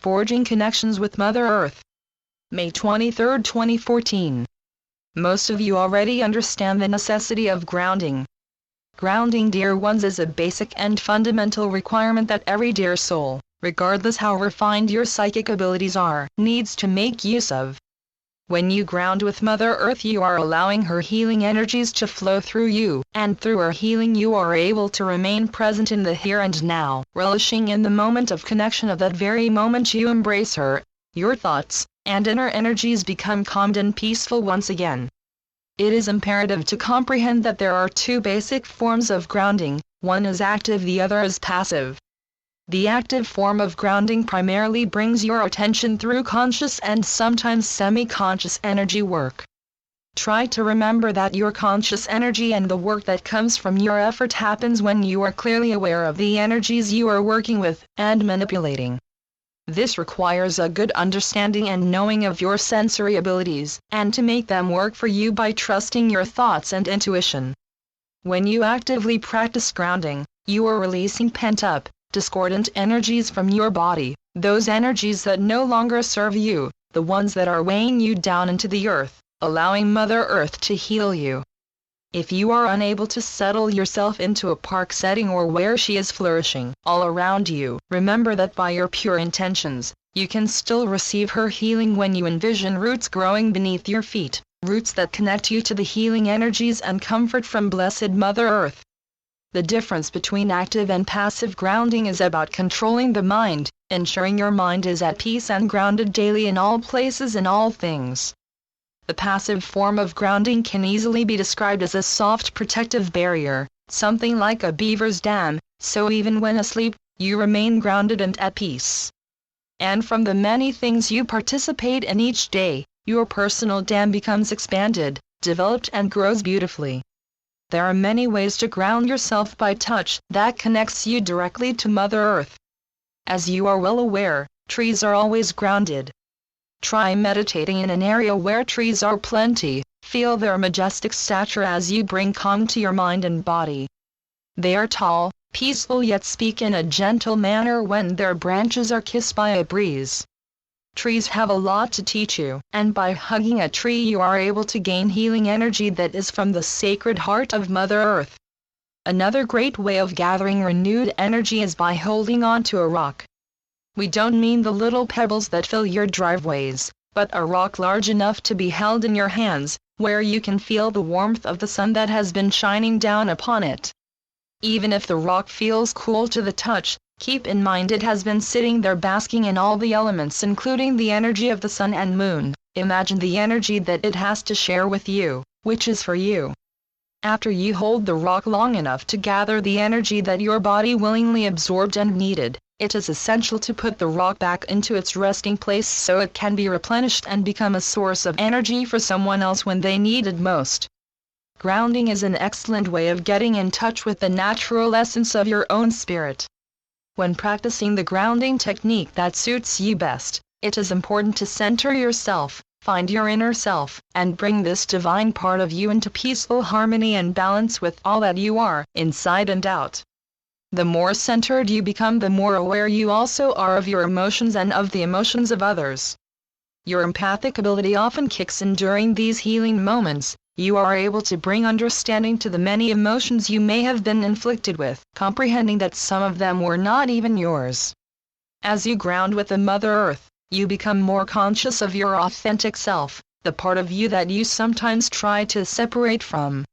Forging Connections with Mother Earth. May 23, 2014. Most of you already understand the necessity of grounding. Grounding, dear ones, is a basic and fundamental requirement that every dear soul, regardless how refined your psychic abilities are, needs to make use of. When you ground with Mother Earth, you are allowing her healing energies to flow through you, and through her healing you are able to remain present in the here and now, relishing in the moment of connection. Of that very moment you embrace her, your thoughts and inner energies become calmed and peaceful once again. It is imperative to comprehend that there are two basic forms of grounding, one is active, the other is passive. The active form of grounding primarily brings your attention through conscious and sometimes semi-conscious energy work. Try to remember that your conscious energy and the work that comes from your effort happens when you are clearly aware of the energies you are working with and manipulating. This requires a good understanding and knowing of your sensory abilities, and to make them work for you by trusting your thoughts and intuition. When you actively practice grounding, you are releasing pent-up, discordant energies from your body, those energies that no longer serve you, the ones that are weighing you down into the earth, allowing Mother Earth to heal you. If you are unable to settle yourself into a park setting or where she is flourishing all around you, remember that by your pure intentions, you can still receive her healing when you envision roots growing beneath your feet, roots that connect you to the healing energies and comfort from blessed Mother Earth. The difference between active and passive grounding is about controlling the mind, ensuring your mind is at peace and grounded daily in all places and all things. The passive form of grounding can easily be described as a soft protective barrier, something like a beaver's dam, so even when asleep, you remain grounded and at peace. And from the many things you participate in each day, your personal dam becomes expanded, developed and grows beautifully. There are many ways to ground yourself by touch that connects you directly to Mother Earth. As you are well aware, trees are always grounded. Try meditating in an area where trees are plenty, feel their majestic stature as you bring calm to your mind and body. They are tall, peaceful yet speak in a gentle manner when their branches are kissed by a breeze. Trees have a lot to teach you, and by hugging a tree you are able to gain healing energy that is from the sacred heart of Mother Earth. Another great way of gathering renewed energy is by holding on to a rock. We don't mean the little pebbles that fill your driveways, but a rock large enough to be held in your hands, where you can feel the warmth of the sun that has been shining down upon it. Even if the rock feels cool to the touch, keep in mind it has been sitting there basking in all the elements including the energy of the sun and moon. Imagine the energy that it has to share with you, which is for you. After you hold the rock long enough to gather the energy that your body willingly absorbed and needed, it is essential to put the rock back into its resting place so it can be replenished and become a source of energy for someone else when they need it most. Grounding is an excellent way of getting in touch with the natural essence of your own spirit. When practicing the grounding technique that suits you best, it is important to center yourself, find your inner self, and bring this divine part of you into peaceful harmony and balance with all that you are, inside and out. The more centered you become, the more aware you also are of your emotions and of the emotions of others. Your empathic ability often kicks in during these healing moments. You are able to bring understanding to the many emotions you may have been inflicted with, comprehending that some of them were not even yours. As you ground with the Mother Earth, you become more conscious of your authentic self, the part of you that you sometimes try to separate from.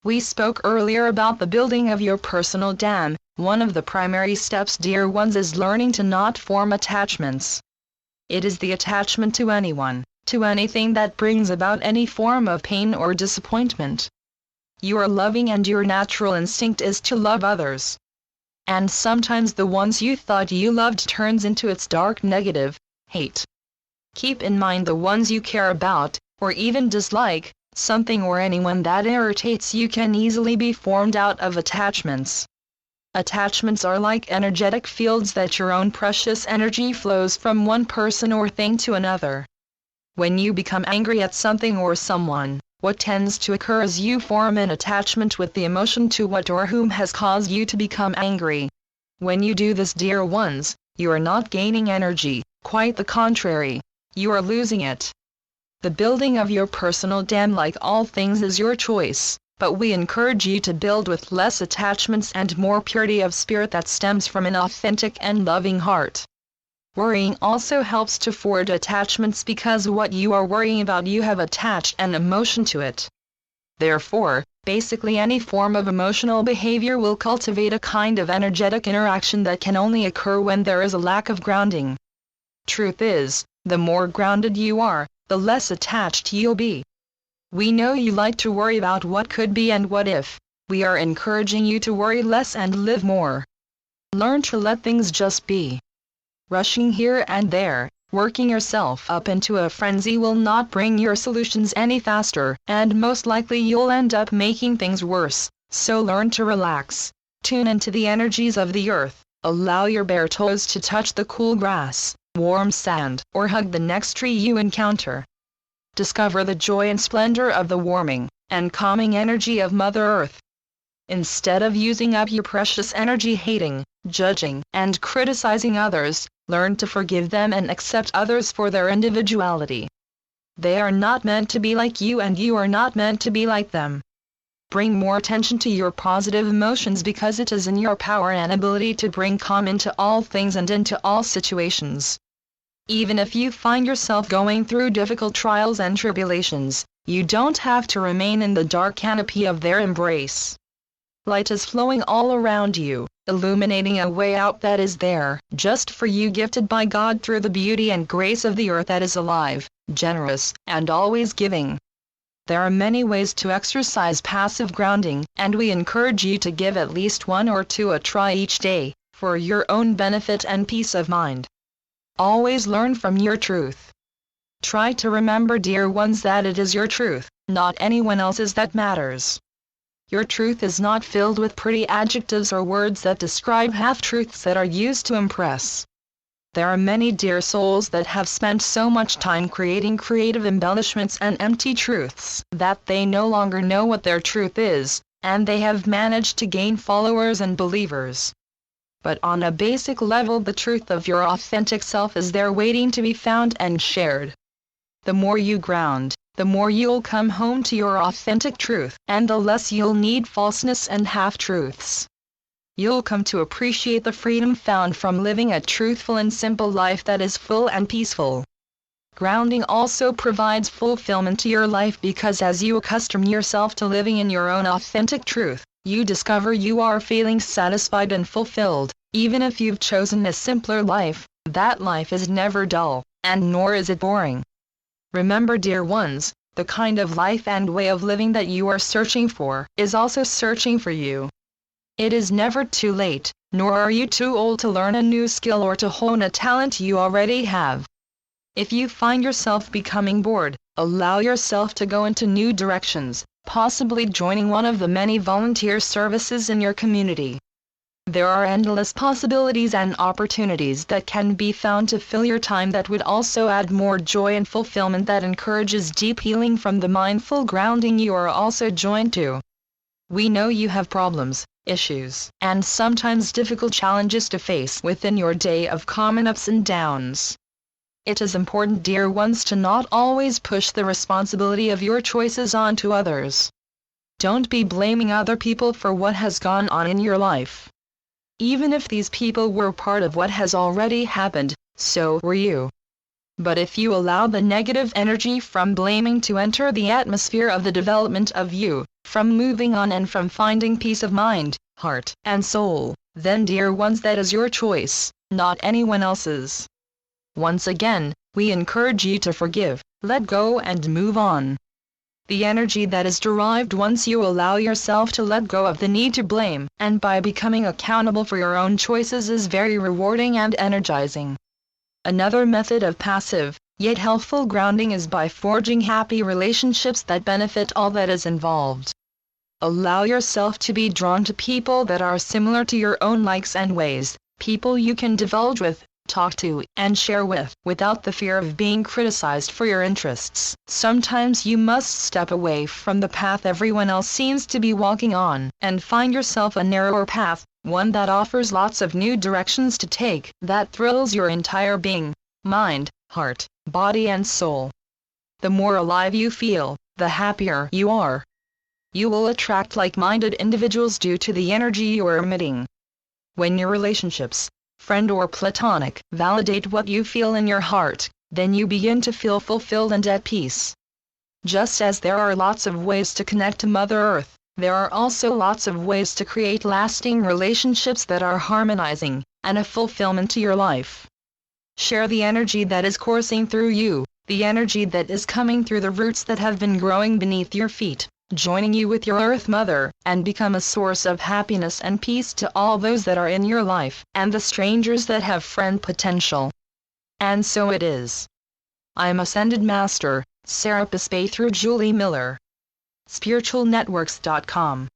We spoke earlier about the building of your personal dam. One of the primary steps, dear ones, is learning to not form attachments. It is the attachment to anyone, to anything that brings about any form of pain or disappointment. You are loving and your natural instinct is to love others. And sometimes the ones you thought you loved turns into its dark negative, hate. Keep in mind the ones you care about, or even dislike, something or anyone that irritates you can easily be formed out of attachments. Attachments are like energetic fields that your own precious energy flows from one person or thing to another. When you become angry at something or someone, what tends to occur is you form an attachment with the emotion to what or whom has caused you to become angry. When you do this, dear ones, you are not gaining energy, Quite the contrary. You are losing it. The building of your personal dam, like all things, is your choice, but we encourage you to build with less attachments and more purity of spirit that stems from an authentic and loving heart. Worrying also helps to forge attachments, because what you are worrying about, you have attached an emotion to it. Therefore, basically any form of emotional behavior will cultivate a kind of energetic interaction that can only occur when there is a lack of grounding. Truth is, the more grounded you are, the less attached you'll be. We know you like to worry about what could be and what if. We are encouraging you to worry less and live more. Learn to let things just be. Rushing here and there, working yourself up into a frenzy will not bring your solutions any faster, and most likely you'll end up making things worse. So learn to relax, tune into the energies of the earth, allow your bare toes to touch the cool grass, warm sand, or hug the next tree you encounter. Discover the joy and splendor of the warming and calming energy of Mother Earth. Instead of using up your precious energy hating, judging, and criticizing others, learn to forgive them and accept others for their individuality. They are not meant to be like you, and you are not meant to be like them. Bring more attention to your positive emotions, because it is in your power and ability to bring calm into all things and into all situations. Even if you find yourself going through difficult trials and tribulations, you don't have to remain in the dark canopy of their embrace. Light is flowing all around you, illuminating a way out that is there, just for you, gifted by God through the beauty and grace of the earth that is alive, generous, and always giving. There are many ways to exercise passive grounding, and we encourage you to give at least one or two a try each day, for your own benefit and peace of mind. Always learn from your truth. Try to remember, dear ones, that it is your truth, not anyone else's, that matters. Your truth is not filled with pretty adjectives or words that describe half-truths that are used to impress. There are many dear souls that have spent so much time creating creative embellishments and empty truths that they no longer know what their truth is, and they have managed to gain followers and believers. But on a basic level, the truth of your authentic self is there, waiting to be found and shared. The more you ground, the more you'll come home to your authentic truth, and the less you'll need falseness and half-truths. You'll come to appreciate the freedom found from living a truthful and simple life that is full and peaceful. Grounding also provides fulfillment to your life, because as you accustom yourself to living in your own authentic truth, you discover you are feeling satisfied and fulfilled. Even if you've chosen a simpler life, that life is never dull, and nor is it boring. Remember, dear ones, the kind of life and way of living that you are searching for is also searching for you. It is never too late, nor are you too old to learn a new skill or to hone a talent you already have. If you find yourself becoming bored, allow yourself to go into new directions, possibly joining one of the many volunteer services in your community. There are endless possibilities and opportunities that can be found to fill your time that would also add more joy and fulfillment, that encourages deep healing from the mindful grounding you are also joined to. We know you have problems, issues, and sometimes difficult challenges to face within your day of common ups and downs. It is important, dear ones, to not always push the responsibility of your choices onto others. Don't be blaming other people for what has gone on in your life. Even if these people were part of what has already happened, so were you. But if you allow the negative energy from blaming to enter the atmosphere of the development of you, from moving on and from finding peace of mind, heart, and soul, then, dear ones, that is your choice, not anyone else's. Once again, we encourage you to forgive, let go, and move on. The energy that is derived once you allow yourself to let go of the need to blame, and by becoming accountable for your own choices, is very rewarding and energizing. Another method of passive, yet healthful grounding is by forging happy relationships that benefit all that is involved. Allow yourself to be drawn to people that are similar to your own likes and ways, people you can divulge with, talk to, and share with, without the fear of being criticized for your interests. Sometimes you must step away from the path everyone else seems to be walking on, and find yourself a narrower path, one that offers lots of new directions to take, that thrills your entire being. mind, heart, body and soul. The more alive you feel, the happier you are. You will attract like-minded individuals due to the energy you are emitting. When your relationships, friend or platonic, validate what you feel in your heart, then you begin to feel fulfilled and at peace. Just as there are lots of ways to connect to Mother Earth, there are also lots of ways to create lasting relationships that are harmonizing and a fulfillment to your life. Share the energy that is coursing through you, the energy that is coming through the roots that have been growing beneath your feet, joining you with your Earth Mother, and become a source of happiness and peace to all those that are in your life, and the strangers that have friend potential. And so it is. I am Ascended Master, Serapis Bey through Julie Miller. SpiritualNetworks.com